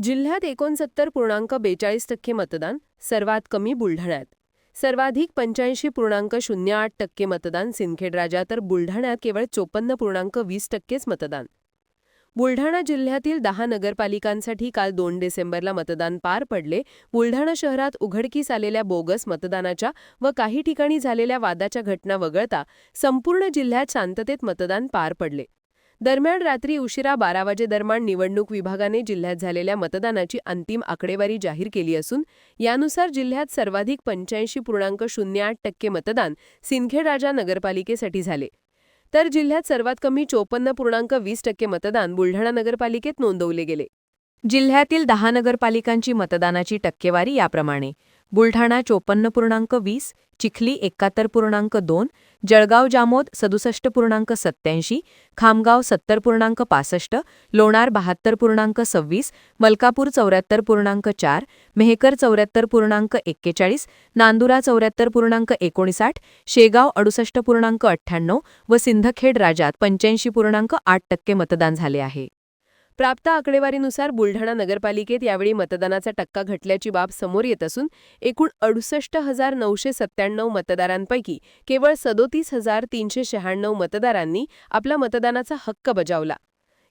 जिल्ह्यात 69.42% मतदान, सर्वात कमी बुलढाण्यात. सर्वाधिक 85.08% मतदान सिंदखेडराजा तर बुलढाण्यात केवळ 54.20%च मतदान. बुलढाणा जिल्ह्यातील 10 नगरपालिकांसाठी काल 2 डिसेंबरला मतदान पार पडले. बुलढाणा शहरात उघडकीस आलेल्या बोगस मतदानाच्या व काही ठिकाणी झालेल्या वादाच्या घटना वगळता संपूर्ण जिल्ह्यात शांततेत मतदान पार पडले. दरम्यान रात्री उशिरा 12 वाजेदरम्यान निवडणूक विभागाने जिल्ह्यात झालेल्या मतदानाची अंतिम आकडेवारी जाहीर केली असून यानुसार जिल्ह्यात सर्वाधिक 85.08% मतदान सिंदखेडराजा नगरपालिकेसाठी झाले, तर जिल्ह्यात सर्वात कमी 54.20% मतदान बुलढाणा नगरपालिकेत नोंदवले गेले. जिल्ह्यातील 10 नगरपालिकांची मतदानाची टक्केवारी याप्रमाणे: बुलढाणा 54.20, चिखली 71.2, जळगाव जामोद 67.87, खामगाव 70.65, लोणार 72.26, मलकापूर 74.4, मेहकर 74.41, नांदुरा 74.59, शेगाव 68.98 व सिंदखेड राज्यात 85.8% मतदान झाले आहे. प्राप्त आकडेवारीनुसार बुलढाणा नगरपालिकेत यावेळी मतदानाचा टक्का घटल्याची बाब समोर येत असून एकूण 68,997 मतदारांपैकी केवळ 37,396 मतदारांनी आपला मतदानाचा हक्क बजावला.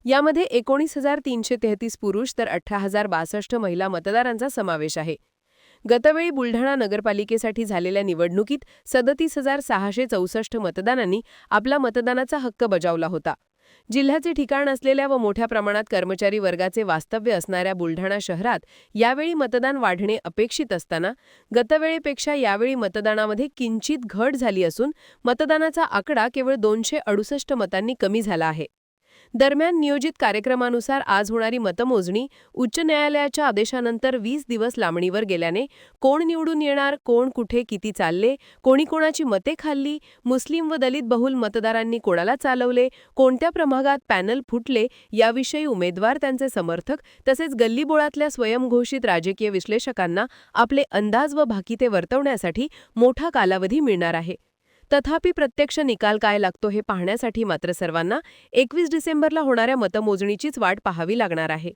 यामध्ये 19,333 पुरुष तर 18,062 महिला मतदारांचा समावेश आहे. गतवेळी बुलढाणा नगरपालिकेसाठी झालेल्या निवडणुकीत 37,664 मतदारांनी आपला मतदानाचा हक्क बजावला होता. जिल्ह्याचे ठिकाण असलेल्या व मोठ्या प्रमाणात कर्मचारी वर्गाचे वास्तव्य असणाऱ्या बुलढाणा शहरात यावेळी मतदान वाढणे अपेक्षित असताना गतवेळेपेक्षा यावेळी मतदानामध्ये किंचित घट झाली असून मतदानाचा आकडा केवळ 268 मतांनी कमी झाला आहे. दरम्यान नियोजित कार्यक्रमानुसार आज होणारी मतमोजणी उच्च न्यायालयाच्या आदेशानंतर 20 दिवस लांबणीवर गेल्याने कोण निवडून येणार, कोण कुठे किती चालले, कोणी कोणाची मते खाल्ली, मुस्लिम व दलित बहुल मतदारांनी कोणाला चालवले, कोणत्या प्रभागात पॅनल फुटले याविषयी उमेदवार, त्यांचे समर्थक तसेच गल्लीबोळातल्या स्वयंघोषित राजकीय विश्लेषकांना आपले अंदाज व भाकिते वर्तवण्यासाठी मोठा कालावधी मिळणार आहे. तथापि प्रत्यक्ष निकाल काय लागतो हे पाहण्यासाठी मात्र सर्वांना 21 डिसेंबरला होणाऱ्या मतमोजणीचीच वाट पाहावी लागणार आहे.